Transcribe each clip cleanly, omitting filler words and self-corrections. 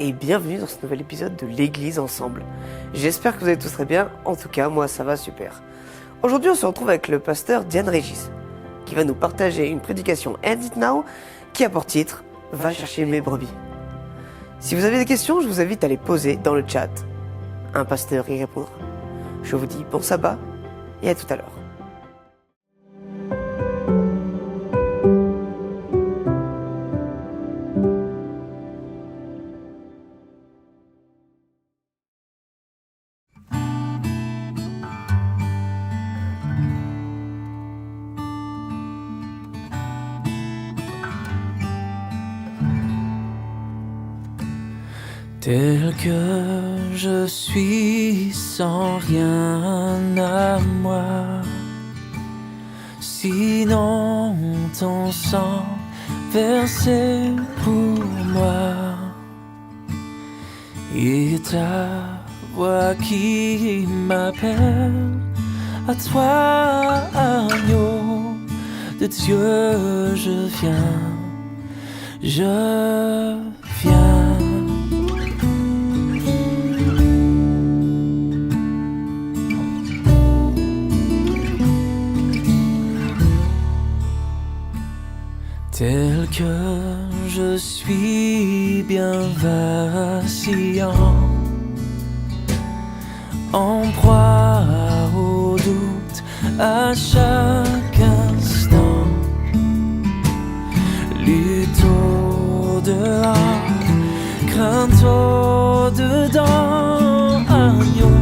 et bienvenue dans ce nouvel épisode de l'Église Ensemble. J'espère que vous allez tous très bien, en tout cas moi ça va super. Aujourd'hui on se retrouve avec le pasteur Diane Régis, qui va nous partager une prédication End It Now, qui a pour titre « Va chercher mes brebis ». Si vous avez des questions, je vous invite à les poser dans le chat. Un pasteur y répondra. Je vous dis bon sabbat et à tout à l'heure. Tel que je suis sans rien à moi, sinon ton sang versé pour moi, et ta voix qui m'appelle à toi, agneau de Dieu, je viens. Tel que je suis bien vacillant, en proie au doute à chaque instant, lutte au dehors, crainte au dedans, agneau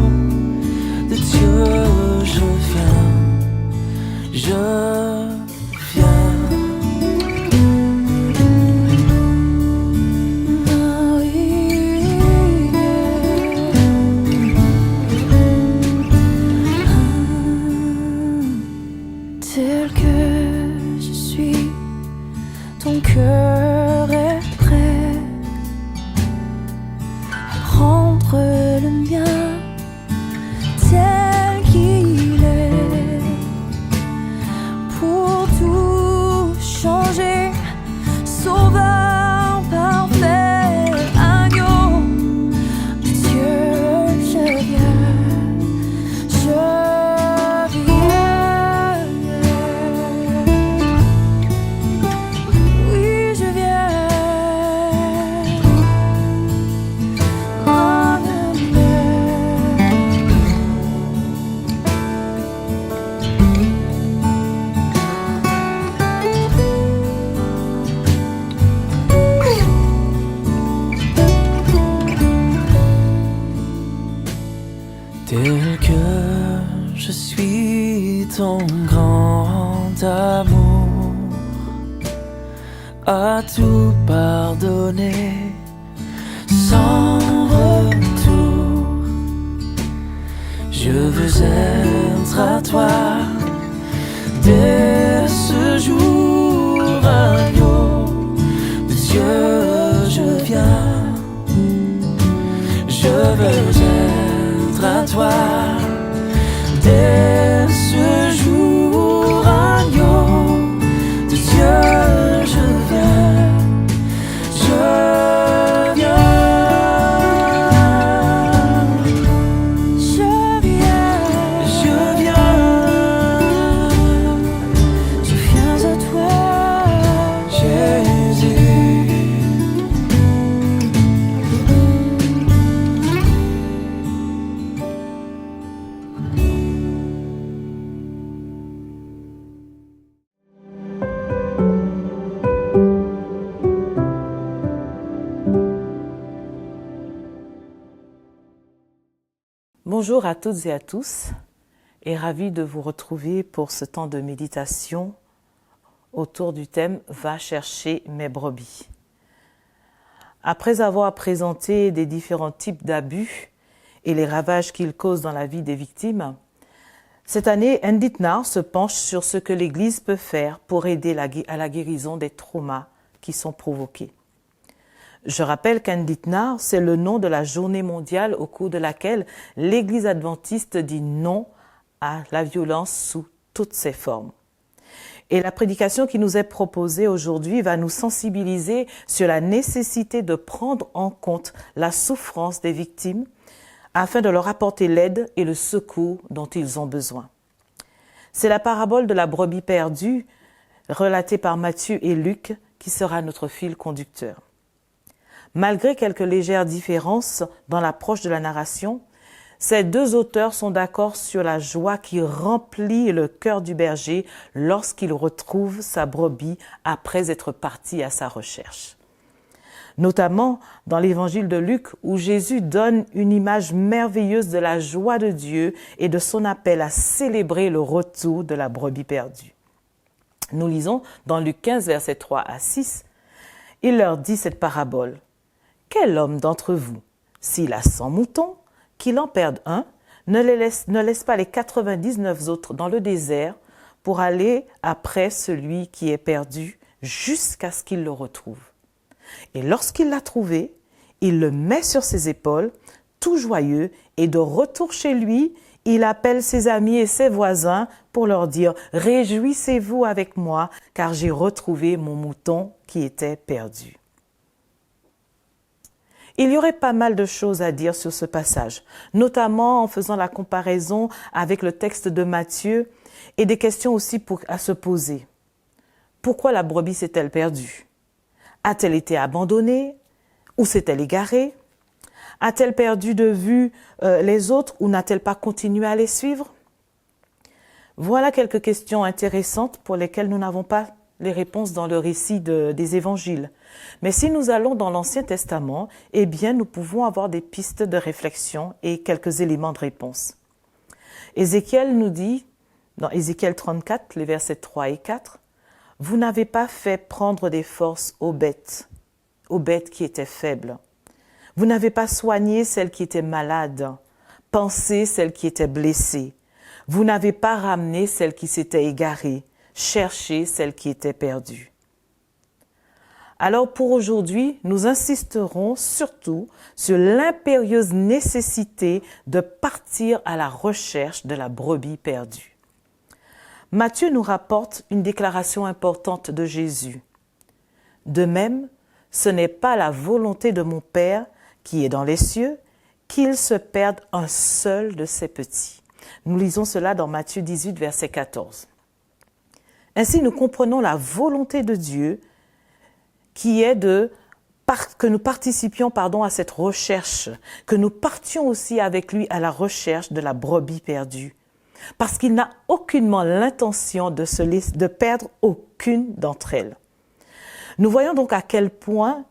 de Dieu, je viens. Tel que je suis, ton cœur est prêt à rendre le mien tel qu'il est, pour tout changer, sauveur parfait, agneau de Dieu, je viens. Tel que je suis ton grand amour, à tout pardonner sans retour. Je veux être à toi dès ce jour, agneau de Dieu, je viens. Je veux être à toi dès ce jour, agneau de Dieu, je viens. À toi, Jésus. Bonjour à toutes et à tous, et ravi de vous retrouver pour ce temps de méditation autour du thème « Va chercher mes brebis ». Après avoir présenté des différents types d'abus et les ravages qu'ils causent dans la vie des victimes, cette année, End It Now se penche sur ce que l'Église peut faire pour aider à la guérison des traumas qui sont provoqués. Je rappelle qu'End It Now, c'est le nom de la journée mondiale au cours de laquelle l'Église adventiste dit non à la violence sous toutes ses formes. Et la prédication qui nous est proposée aujourd'hui va nous sensibiliser sur la nécessité de prendre en compte la souffrance des victimes afin de leur apporter l'aide et le secours dont ils ont besoin. C'est la parabole de la brebis perdue, relatée par Matthieu et Luc, qui sera notre fil conducteur. Malgré quelques légères différences dans l'approche de la narration, ces deux auteurs sont d'accord sur la joie qui remplit le cœur du berger lorsqu'il retrouve sa brebis après être parti à sa recherche. Notamment dans l'évangile de Luc où Jésus donne une image merveilleuse de la joie de Dieu et de son appel à célébrer le retour de la brebis perdue. Nous lisons dans Luc 15, versets 3 à 6, « Il leur dit cette parabole. Quel homme d'entre vous, s'il a 100 moutons, qu'il en perde un, ne laisse pas les 99 autres dans le désert pour aller après celui qui est perdu jusqu'à ce qu'il le retrouve. Et lorsqu'il l'a trouvé, il le met sur ses épaules, tout joyeux, et de retour chez lui, il appelle ses amis et ses voisins pour leur dire « Réjouissez-vous avec moi, car j'ai retrouvé mon mouton qui était perdu. » Il y aurait pas mal de choses à dire sur ce passage, notamment en faisant la comparaison avec le texte de Matthieu et des questions aussi à se poser. Pourquoi la brebis s'est-elle perdue? A-t-elle été abandonnée? Ou s'est-elle égarée? A-t-elle perdu de vue les autres ou n'a-t-elle pas continué à les suivre? Voilà quelques questions intéressantes pour lesquelles nous n'avons pas les réponses dans le récit des évangiles. Mais si nous allons dans l'Ancien Testament, eh bien, nous pouvons avoir des pistes de réflexion et quelques éléments de réponse. Ézéchiel nous dit, dans Ézéchiel 34, les versets 3 et 4, « Vous n'avez pas fait prendre des forces aux bêtes qui étaient faibles. Vous n'avez pas soigné celles qui étaient malades, pensé celles qui étaient blessées. Vous n'avez pas ramené celles qui s'étaient égarées, chercher celles qui étaient perdues. » Alors pour aujourd'hui, nous insisterons surtout sur l'impérieuse nécessité de partir à la recherche de la brebis perdue. Matthieu nous rapporte une déclaration importante de Jésus. « De même, ce n'est pas la volonté de mon Père qui est dans les cieux qu'il se perde un seul de ses petits. » Nous lisons cela dans Matthieu 18, verset 14. Ainsi, nous comprenons la volonté de Dieu qui est que nous participions à cette recherche, que nous partions aussi avec lui à la recherche de la brebis perdue, parce qu'il n'a aucunement l'intention de perdre aucune d'entre elles. Nous voyons donc à quel point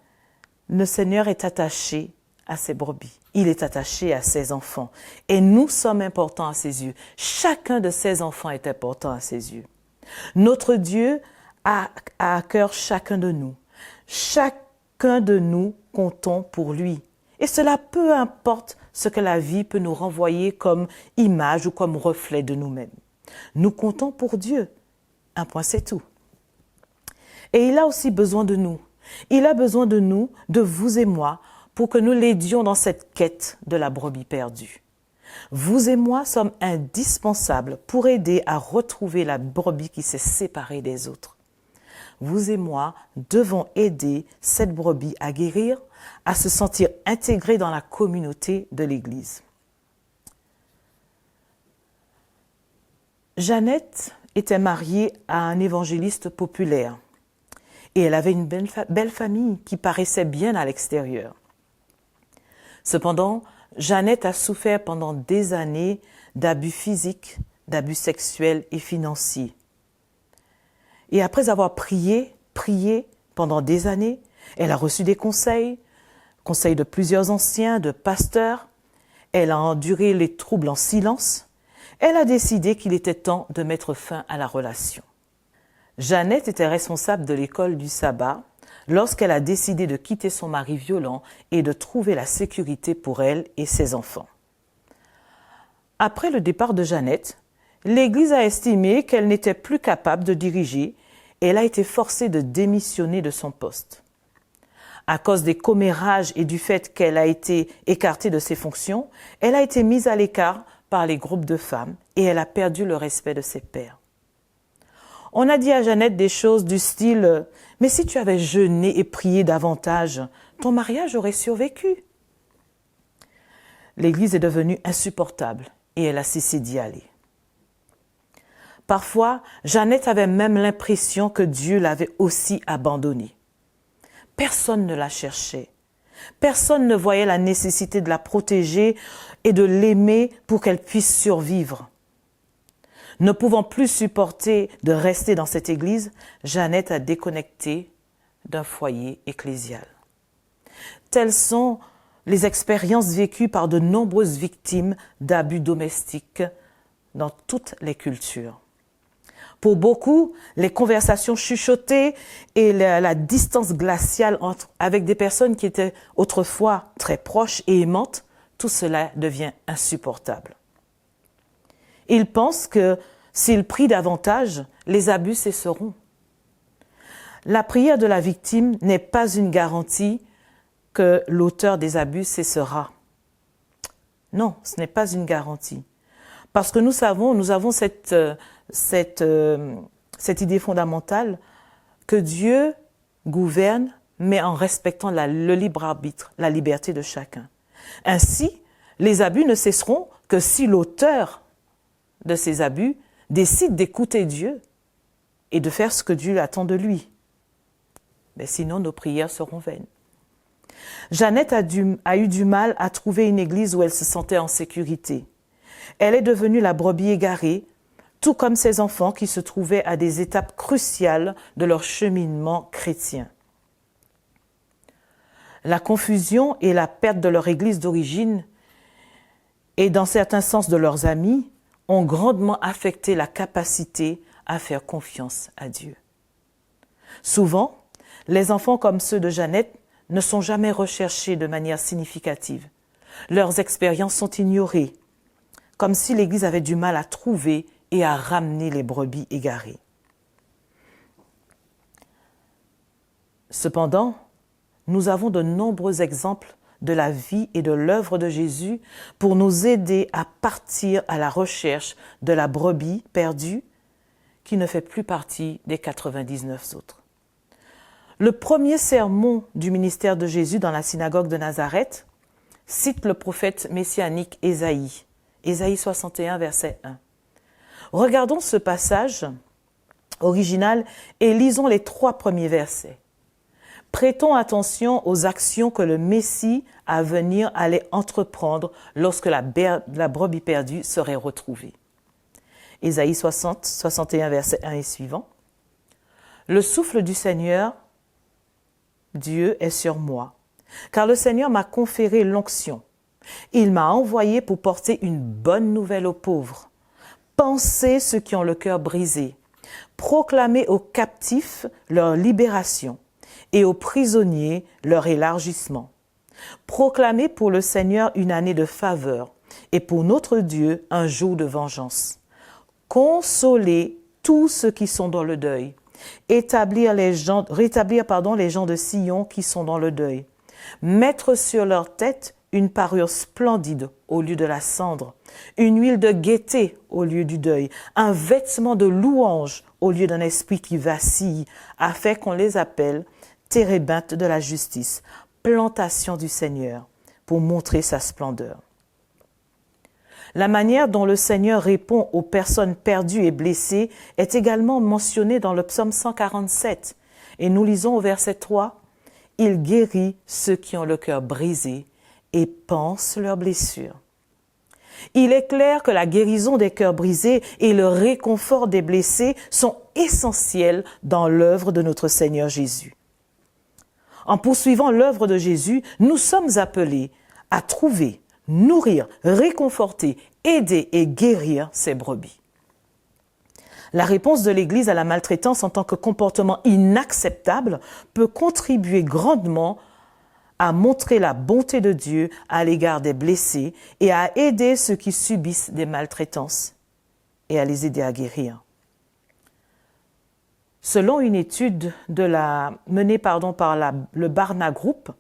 le Seigneur est attaché à ses brebis. Il est attaché à ses enfants et nous sommes importants à ses yeux. Chacun de ses enfants est important à ses yeux. Notre Dieu a à cœur chacun de nous. Chacun de nous comptons pour lui. Et cela peu importe ce que la vie peut nous renvoyer comme image ou comme reflet de nous-mêmes. Nous comptons pour Dieu. Un point, c'est tout. Et il a aussi besoin de nous. Il a besoin de nous, de vous et moi, pour que nous l'aidions dans cette quête de la brebis perdue. Vous et moi sommes indispensables pour aider à retrouver la brebis qui s'est séparée des autres. Vous et moi devons aider cette brebis à guérir, à se sentir intégrée dans la communauté de l'Église. Jeannette était mariée à un évangéliste populaire et elle avait une belle famille qui paraissait bien à l'extérieur. Cependant, Jeannette a souffert pendant des années d'abus physiques, d'abus sexuels et financiers. Et après avoir prié pendant des années, elle a reçu des conseils de plusieurs anciens, de pasteurs. Elle a enduré les troubles en silence. Elle a décidé qu'il était temps de mettre fin à la relation. Jeannette était responsable de l'école du sabbat lorsqu'elle a décidé de quitter son mari violent et de trouver la sécurité pour elle et ses enfants. Après le départ de Jeannette, l'Église a estimé qu'elle n'était plus capable de diriger et elle a été forcée de démissionner de son poste. À cause des commérages et du fait qu'elle a été écartée de ses fonctions, elle a été mise à l'écart par les groupes de femmes et elle a perdu le respect de ses pairs. On a dit à Jeannette des choses du style « Mais si tu avais jeûné et prié davantage, ton mariage aurait survécu. » L'Église est devenue insupportable et elle a cessé d'y aller. Parfois, Jeannette avait même l'impression que Dieu l'avait aussi abandonnée. Personne ne la cherchait. Personne ne voyait la nécessité de la protéger et de l'aimer pour qu'elle puisse survivre. Ne pouvant plus supporter de rester dans cette église, Jeannette a déconnecté d'un foyer ecclésial. Telles sont les expériences vécues par de nombreuses victimes d'abus domestiques dans toutes les cultures. Pour beaucoup, les conversations chuchotées et la distance glaciale avec des personnes qui étaient autrefois très proches et aimantes, tout cela devient insupportable. Ils pensent que s'ils prient davantage, les abus cesseront. La prière de la victime n'est pas une garantie que l'auteur des abus cessera. Non, ce n'est pas une garantie. Parce que nous avons cette idée fondamentale que Dieu gouverne, mais en respectant le libre arbitre, la liberté de chacun. Ainsi, les abus ne cesseront que si l'auteur de ces abus décide d'écouter Dieu et de faire ce que Dieu attend de lui. Mais sinon, nos prières seront vaines. Jeannette a eu du mal à trouver une église où elle se sentait en sécurité. Elle est devenue la brebis égarée, tout comme ses enfants qui se trouvaient à des étapes cruciales de leur cheminement chrétien. La confusion et la perte de leur église d'origine et dans certains sens de leurs amis ont grandement affecté la capacité à faire confiance à Dieu. Souvent, les enfants comme ceux de Jeannette ne sont jamais recherchés de manière significative. Leurs expériences sont ignorées, comme si l'Église avait du mal à trouver et à ramener les brebis égarées. Cependant, nous avons de nombreux exemples de la vie et de l'œuvre de Jésus pour nous aider à partir à la recherche de la brebis perdue qui ne fait plus partie des 99 autres. Le premier sermon du ministère de Jésus dans la synagogue de Nazareth cite le prophète messianique Ésaïe, Ésaïe 61, verset 1. Regardons ce passage original et lisons les 3 premiers versets. Prêtons attention aux actions que le Messie à venir allait entreprendre lorsque la brebis perdue serait retrouvée. Ésaïe 61, verset 1 et suivant. Le souffle du Seigneur, Dieu, est sur moi, car le Seigneur m'a conféré l'onction. Il m'a envoyé pour porter une bonne nouvelle aux pauvres, panser ceux qui ont le cœur brisé, proclamer aux captifs leur libération et aux prisonniers leur élargissement, proclamer pour le Seigneur une année de faveur et pour notre Dieu un jour de vengeance, consoler tous ceux qui sont dans le deuil, rétablir les gens de Sion qui sont dans le deuil, mettre sur leur tête une parure splendide au lieu de la cendre, une huile de gaieté au lieu du deuil, un vêtement de louange au lieu d'un esprit qui vacille, afin qu'on les appelle térébinthes de la justice, plantation du Seigneur, pour montrer sa splendeur. La manière dont le Seigneur répond aux personnes perdues et blessées est également mentionnée dans le psaume 147. Et nous lisons au verset 3, « Il guérit ceux qui ont le cœur brisé et panse leurs blessures. » Il est clair que la guérison des cœurs brisés et le réconfort des blessés sont essentiels dans l'œuvre de notre Seigneur Jésus. En poursuivant l'œuvre de Jésus, nous sommes appelés à trouver, nourrir, réconforter, aider et guérir ces brebis. La réponse de l'Église à la maltraitance en tant que comportement inacceptable peut contribuer grandement à montrer la bonté de Dieu à l'égard des blessés et à aider ceux qui subissent des maltraitances et à les aider à guérir. Selon une étude menée par le Barna Group,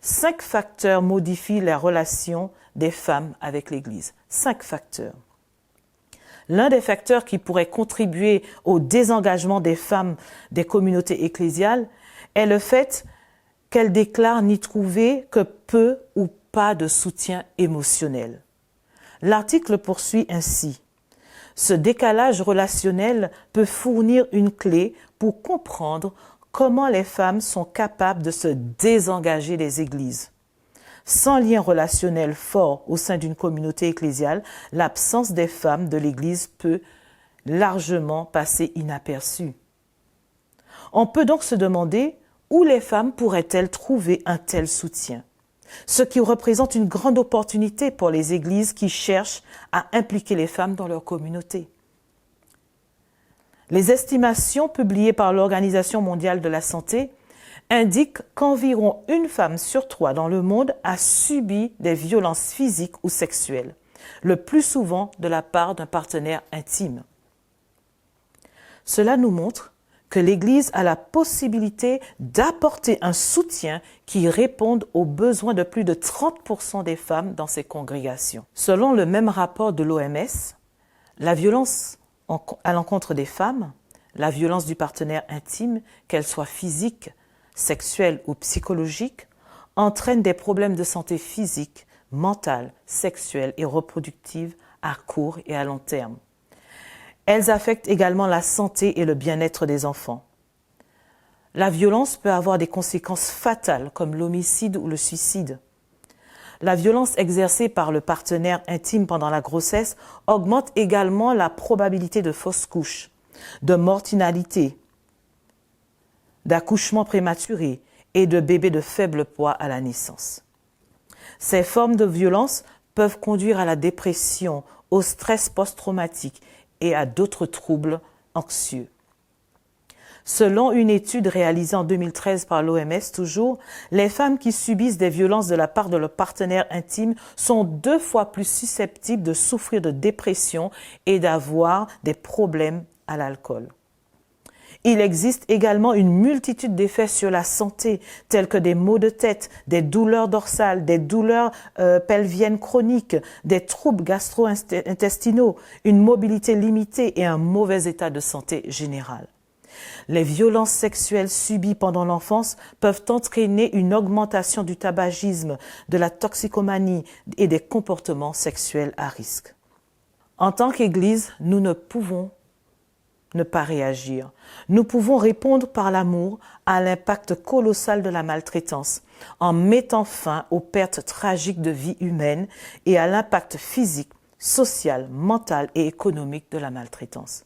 5 facteurs modifient la relation des femmes avec l'Église. 5 facteurs. L'un des facteurs qui pourrait contribuer au désengagement des femmes des communautés ecclésiales est le fait qu'elles déclarent n'y trouver que peu ou pas de soutien émotionnel. L'article poursuit ainsi. Ce décalage relationnel peut fournir une clé pour comprendre comment les femmes sont capables de se désengager des églises. Sans lien relationnel fort au sein d'une communauté ecclésiale, l'absence des femmes de l'Église peut largement passer inaperçue. On peut donc se demander où les femmes pourraient-elles trouver un tel soutien, ce qui représente une grande opportunité pour les églises qui cherchent à impliquer les femmes dans leur communauté. Les estimations publiées par l'Organisation mondiale de la santé indiquent qu'environ une femme sur 3 dans le monde a subi des violences physiques ou sexuelles, le plus souvent de la part d'un partenaire intime. Cela nous montre que l'Église a la possibilité d'apporter un soutien qui réponde aux besoins de plus de 30% des femmes dans ces congrégations. Selon le même rapport de l'OMS, la violence à l'encontre des femmes, la violence du partenaire intime, qu'elle soit physique, sexuelle ou psychologique, entraîne des problèmes de santé physique, mentale, sexuelle et reproductive à court et à long terme. Elles affectent également la santé et le bien-être des enfants. La violence peut avoir des conséquences fatales comme l'homicide ou le suicide. La violence exercée par le partenaire intime pendant la grossesse augmente également la probabilité de fausse couche, de mortalité, d'accouchement prématuré et de bébés de faible poids à la naissance. Ces formes de violence peuvent conduire à la dépression, au stress post-traumatique et à d'autres troubles anxieux. Selon une étude réalisée en 2013 par l'OMS toujours, les femmes qui subissent des violences de la part de leur partenaire intime sont 2 fois plus susceptibles de souffrir de dépression et d'avoir des problèmes à l'alcool. Il existe également une multitude d'effets sur la santé, tels que des maux de tête, des douleurs dorsales, des douleurs pelviennes chroniques, des troubles gastro-intestinaux, une mobilité limitée et un mauvais état de santé général. Les violences sexuelles subies pendant l'enfance peuvent entraîner une augmentation du tabagisme, de la toxicomanie et des comportements sexuels à risque. En tant qu'Église, nous ne pouvons ne pas réagir. Nous pouvons répondre par l'amour à l'impact colossal de la maltraitance, en mettant fin aux pertes tragiques de vie humaine et à l'impact physique, social, mental et économique de la maltraitance.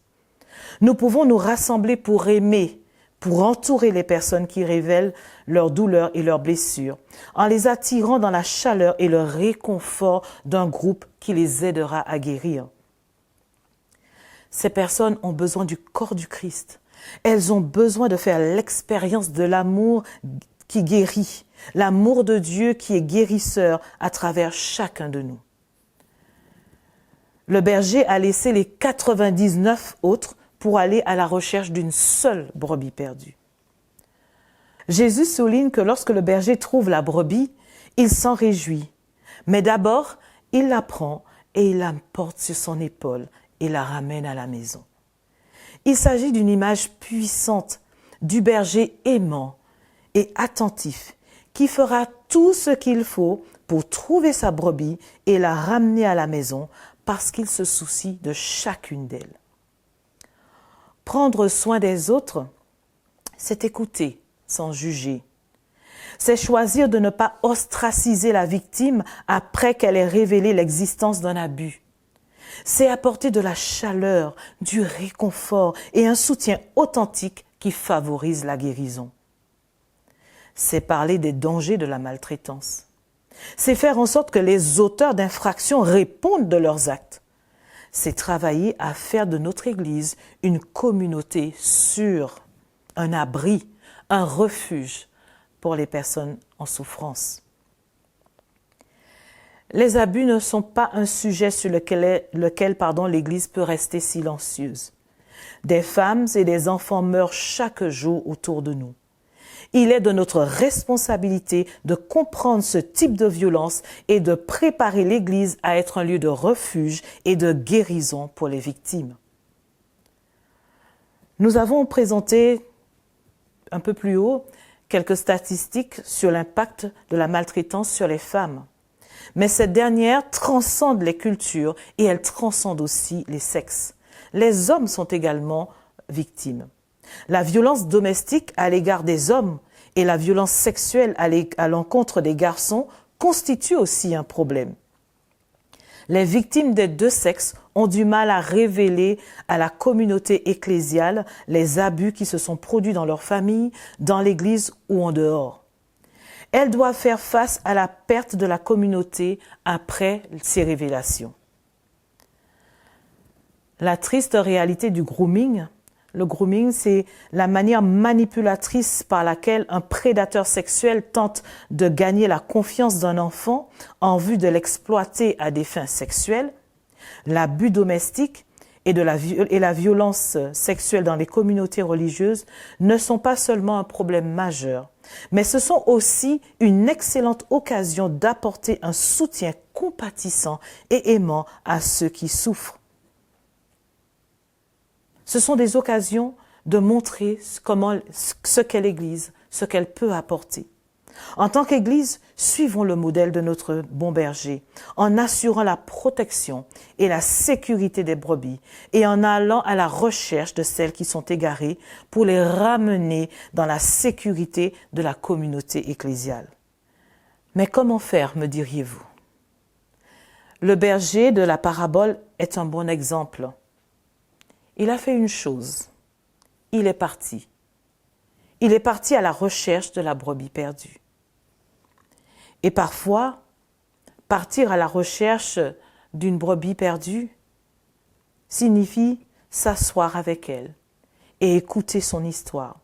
Nous pouvons nous rassembler pour aimer, pour entourer les personnes qui révèlent leurs douleurs et leurs blessures, en les attirant dans la chaleur et le réconfort d'un groupe qui les aidera à guérir. Ces personnes ont besoin du corps du Christ. Elles ont besoin de faire l'expérience de l'amour qui guérit, l'amour de Dieu qui est guérisseur à travers chacun de nous. Le berger a laissé les 99 autres pour aller à la recherche d'une seule brebis perdue. Jésus souligne que lorsque le berger trouve la brebis, il s'en réjouit. Mais d'abord, il la prend et il la porte sur son épaule et la ramène à la maison. Il s'agit d'une image puissante du berger aimant et attentif qui fera tout ce qu'il faut pour trouver sa brebis et la ramener à la maison parce qu'il se soucie de chacune d'elles. Prendre soin des autres, c'est écouter sans juger. C'est choisir de ne pas ostraciser la victime après qu'elle ait révélé l'existence d'un abus. C'est apporter de la chaleur, du réconfort et un soutien authentique qui favorise la guérison. C'est parler des dangers de la maltraitance. C'est faire en sorte que les auteurs d'infractions répondent de leurs actes. C'est travailler à faire de notre Église une communauté sûre, un abri, un refuge pour les personnes en souffrance. Les abus ne sont pas un sujet sur lequel l'Église peut rester silencieuse. Des femmes et des enfants meurent chaque jour autour de nous. Il est de notre responsabilité de comprendre ce type de violence et de préparer l'Église à être un lieu de refuge et de guérison pour les victimes. Nous avons présenté un peu plus haut quelques statistiques sur l'impact de la maltraitance sur les femmes. Mais cette dernière transcende les cultures et elle transcende aussi les sexes. Les hommes sont également victimes. La violence domestique à l'égard des hommes et la violence sexuelle à l'encontre des garçons constituent aussi un problème. Les victimes des deux sexes ont du mal à révéler à la communauté ecclésiale les abus qui se sont produits dans leur famille, dans l'Église ou en dehors. Elles doivent faire face à la perte de la communauté après ces révélations. La triste réalité du grooming. Le grooming, c'est la manière manipulatrice par laquelle un prédateur sexuel tente de gagner la confiance d'un enfant en vue de l'exploiter à des fins sexuelles. L'abus domestique et la violence sexuelle dans les communautés religieuses ne sont pas seulement un problème majeur, mais ce sont aussi une excellente occasion d'apporter un soutien compatissant et aimant à ceux qui souffrent. Ce sont des occasions de montrer ce qu'est l'Église, ce qu'elle peut apporter. En tant qu'Église, suivons le modèle de notre bon berger, en assurant la protection et la sécurité des brebis et en allant à la recherche de celles qui sont égarées pour les ramener dans la sécurité de la communauté ecclésiale. Mais comment faire, me diriez-vous? Le berger de la parabole est un bon exemple. Il a fait une chose, il est parti. Il est parti à la recherche de la brebis perdue. Et parfois, partir à la recherche d'une brebis perdue signifie s'asseoir avec elle et écouter son histoire.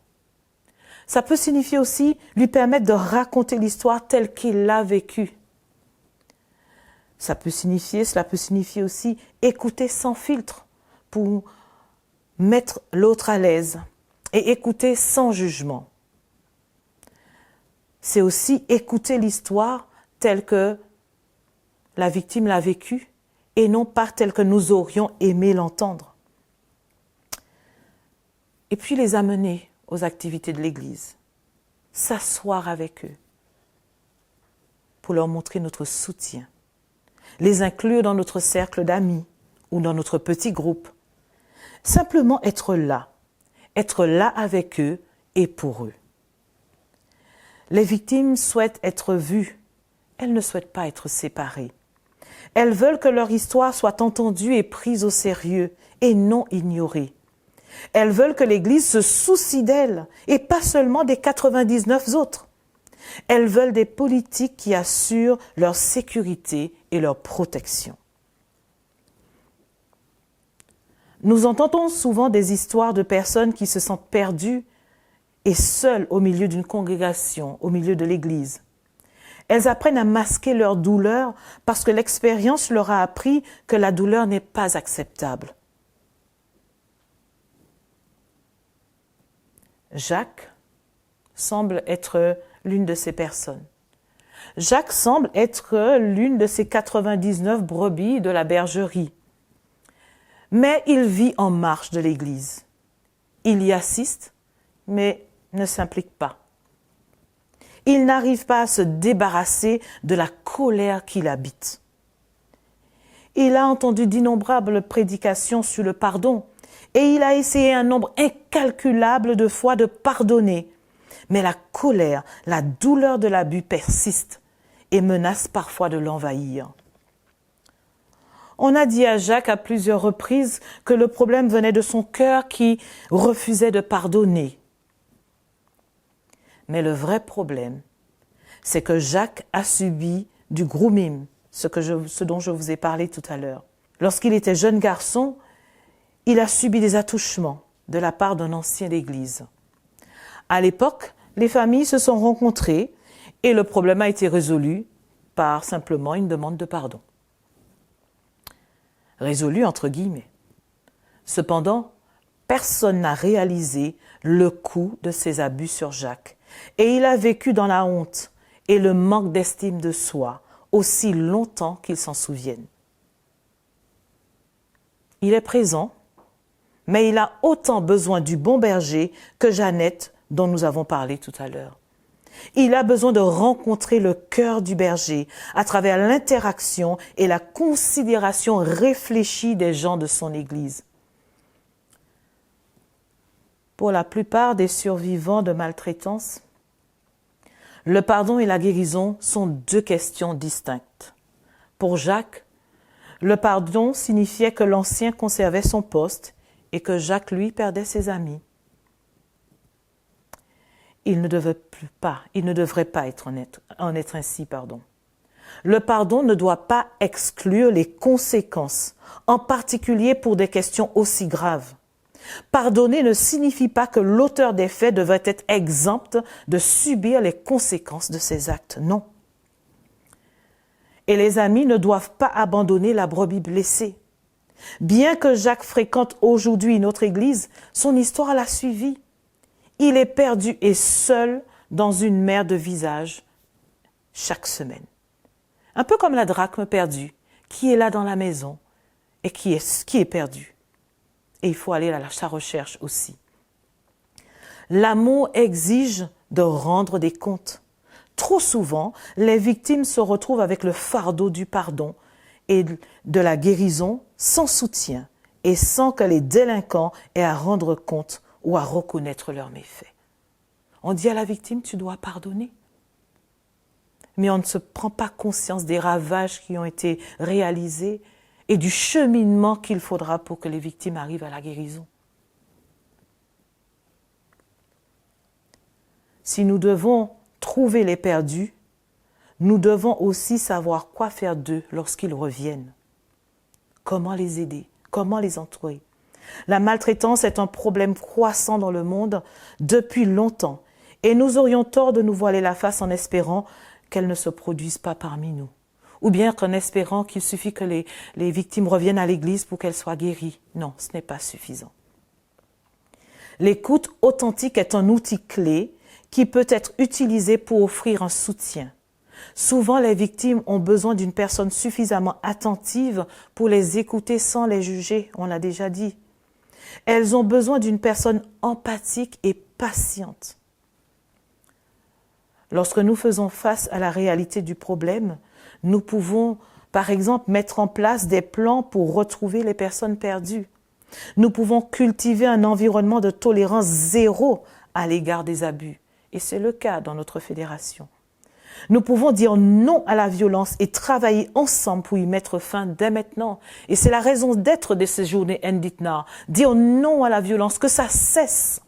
Ça peut signifier aussi lui permettre de raconter l'histoire telle qu'il l'a vécue. Cela peut signifier aussi écouter sans filtre pour mettre l'autre à l'aise et écouter sans jugement. C'est aussi écouter l'histoire telle que la victime l'a vécue et non pas telle que nous aurions aimé l'entendre. Et puis les amener aux activités de l'Église, s'asseoir avec eux pour leur montrer notre soutien, les inclure dans notre cercle d'amis ou dans notre petit groupe. Simplement être là avec eux et pour eux. Les victimes souhaitent être vues, elles ne souhaitent pas être séparées. Elles veulent que leur histoire soit entendue et prise au sérieux et non ignorée. Elles veulent que l'Église se soucie d'elles et pas seulement des 99 autres. Elles veulent des politiques qui assurent leur sécurité et leur protection. Nous entendons souvent des histoires de personnes qui se sentent perdues et seules au milieu d'une congrégation, au milieu de l'Église. Elles apprennent à masquer leur douleur parce que l'expérience leur a appris que la douleur n'est pas acceptable. Jacques semble être l'une de ces personnes. Jacques semble être l'une de ces 99 brebis de la bergerie. Mais il vit en marge de l'Église. Il y assiste, mais ne s'implique pas. Il n'arrive pas à se débarrasser de la colère qui l'habite. Il a entendu d'innombrables prédications sur le pardon et il a essayé un nombre incalculable de fois de pardonner. Mais la colère, la douleur de l'abus persiste et menace parfois de l'envahir. On a dit à Jacques à plusieurs reprises que le problème venait de son cœur qui refusait de pardonner. Mais le vrai problème, c'est que Jacques a subi du grooming, ce dont je vous ai parlé tout à l'heure. Lorsqu'il était jeune garçon, il a subi des attouchements de la part d'un ancien d'église. À l'époque, les familles se sont rencontrées et le problème a été résolu par simplement une demande de pardon. Résolu entre guillemets. Cependant, personne n'a réalisé le coût de ses abus sur Jacques. Et il a vécu dans la honte et le manque d'estime de soi aussi longtemps qu'il s'en souvienne. Il est présent, mais il a autant besoin du bon berger que Jeannette dont nous avons parlé tout à l'heure. Il a besoin de rencontrer le cœur du berger à travers l'interaction et la considération réfléchie des gens de son Église. Pour la plupart des survivants de maltraitance, le pardon et la guérison sont deux questions distinctes. Pour Jacques, le pardon signifiait que l'ancien conservait son poste et que Jacques, lui, perdait ses amis. Il ne devrait pas en être ainsi. Le pardon ne doit pas exclure les conséquences, en particulier pour des questions aussi graves. Pardonner ne signifie pas que l'auteur des faits devrait être exempt de subir les conséquences de ses actes. Non. Et les amis ne doivent pas abandonner la brebis blessée. Bien que Jacques fréquente aujourd'hui notre église, son histoire l'a suivi. Il est perdu et seul dans une mer de visages chaque semaine. Un peu comme la drachme perdue, qui est là dans la maison et qui est perdue. Et il faut aller à sa recherche aussi. L'amour exige de rendre des comptes. Trop souvent, les victimes se retrouvent avec le fardeau du pardon et de la guérison sans soutien et sans que les délinquants aient à rendre compte ou à reconnaître leurs méfaits. On dit à la victime, tu dois pardonner. Mais on ne se prend pas conscience des ravages qui ont été réalisés et du cheminement qu'il faudra pour que les victimes arrivent à la guérison. Si nous devons trouver les perdus, nous devons aussi savoir quoi faire d'eux lorsqu'ils reviennent. Comment les aider, comment les entourer. La maltraitance est un problème croissant dans le monde depuis longtemps et nous aurions tort de nous voiler la face en espérant qu'elle ne se produise pas parmi nous. Ou bien qu'en espérant qu'il suffit que les victimes reviennent à l'église pour qu'elles soient guéries. Non, ce n'est pas suffisant. L'écoute authentique est un outil clé qui peut être utilisé pour offrir un soutien. Souvent, les victimes ont besoin d'une personne suffisamment attentive pour les écouter sans les juger, on l'a déjà dit. Elles ont besoin d'une personne empathique et patiente. Lorsque nous faisons face à la réalité du problème, nous pouvons, par exemple, mettre en place des plans pour retrouver les personnes perdues. Nous pouvons cultiver un environnement de tolérance zéro à l'égard des abus. Et c'est le cas dans notre fédération. Nous pouvons dire non à la violence et travailler ensemble pour y mettre fin dès maintenant. Et c'est la raison d'être de ces journées End It Now. Dire non à la violence, que ça cesse.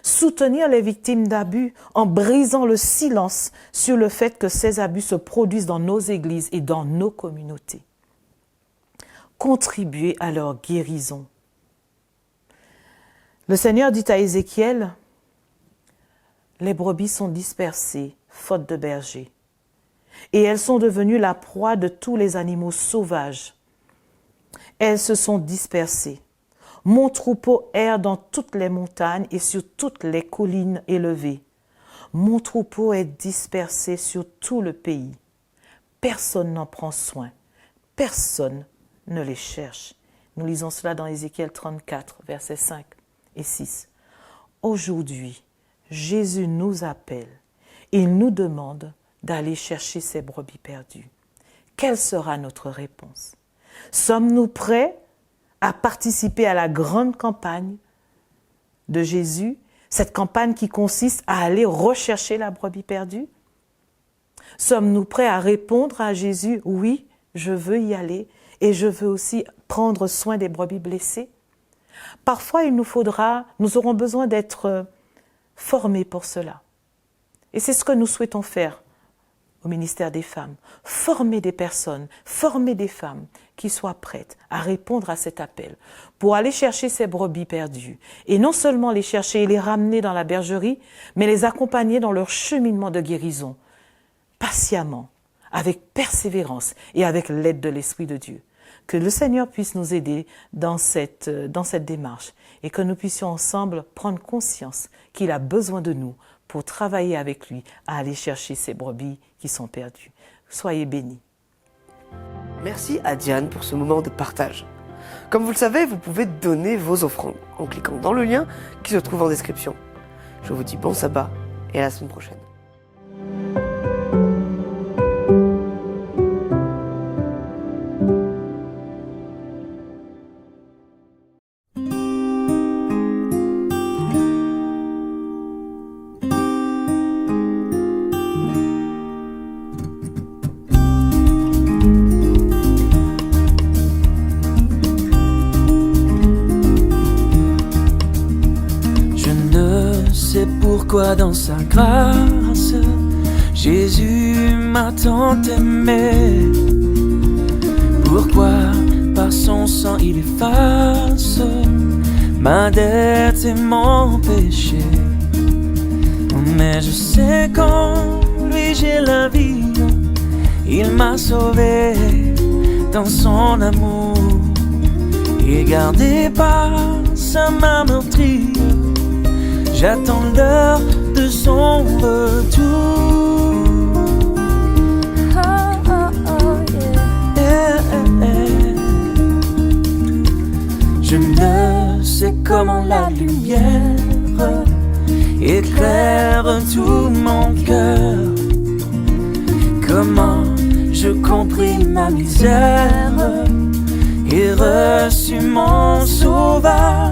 Soutenir les victimes d'abus en brisant le silence sur le fait que ces abus se produisent dans nos églises et dans nos communautés. Contribuer à leur guérison. Le Seigneur dit à Ézéchiel, « Les brebis sont dispersées, faute de berger, et elles sont devenues la proie de tous les animaux sauvages. Elles se sont dispersées. Mon troupeau erre dans toutes les montagnes et sur toutes les collines élevées. Mon troupeau est dispersé sur tout le pays. Personne n'en prend soin. Personne ne les cherche. » Nous lisons cela dans Ézéchiel 34, versets 5 et 6. Aujourd'hui, Jésus nous appelle. Il nous demande d'aller chercher ces brebis perdues. Quelle sera notre réponse? Sommes-nous prêts à participer à la grande campagne de Jésus, cette campagne qui consiste à aller rechercher la brebis perdue? Sommes-nous prêts à répondre à Jésus, oui, je veux y aller et je veux aussi prendre soin des brebis blessées? Parfois, nous aurons besoin d'être formés pour cela. Et c'est ce que nous souhaitons faire au ministère des femmes. Former des personnes, former des femmes qui soient prêtes à répondre à cet appel pour aller chercher ces brebis perdues. Et non seulement les chercher et les ramener dans la bergerie, mais les accompagner dans leur cheminement de guérison, patiemment, avec persévérance et avec l'aide de l'Esprit de Dieu. Que le Seigneur puisse nous aider dans cette démarche et que nous puissions ensemble prendre conscience qu'il a besoin de nous pour travailler avec lui à aller chercher ces brebis qui sont perdues. Soyez bénis. Merci à Diane pour ce moment de partage. Comme vous le savez, vous pouvez donner vos offrandes en cliquant dans le lien qui se trouve en description. Je vous dis bon sabbat et à la semaine prochaine. Pourquoi dans sa grâce Jésus m'a tant aimé? Pourquoi par son sang il efface ma dette et mon péché? Mais je sais qu'en lui j'ai la vie, il m'a sauvé dans son amour et gardé par sa main meurtrie. J'attends l'heure de son retour. Je ne sais comment la lumière éclaire tout mon cœur. Comment je compris ma misère et reçu mon sauveur.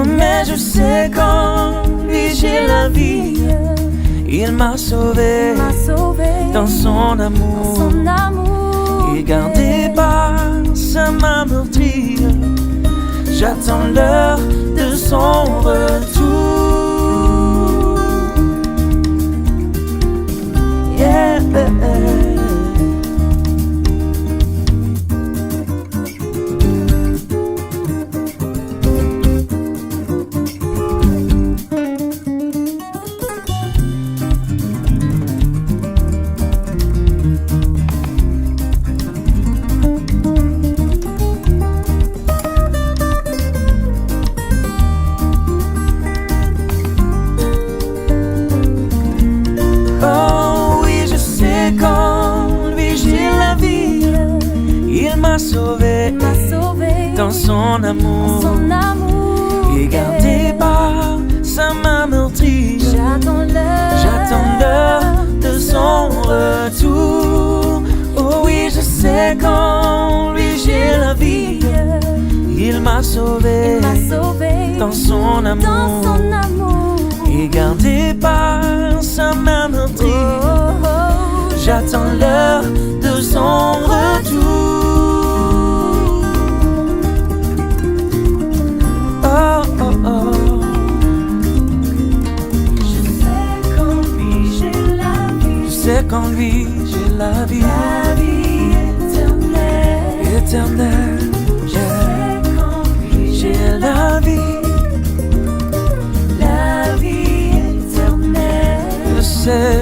Mais je sais qu'en lui j'ai la vie, il m'a sauvé dans son amour, et gardé par sa main meurtrie. J'attends l'heure de son retour. Yeah. Sauvé dans son amour, et gardé par sa main meurtrie. J'attends l'heure de son retour. Oh oui, je sais qu'en lui j'ai la vie. Il m'a sauvé dans son amour, et gardé par sa main meurtrie. J'attends l'heure de son retour. Qu'en lui j'ai la vie, éternelle. J'ai la vie éternelle. Je sais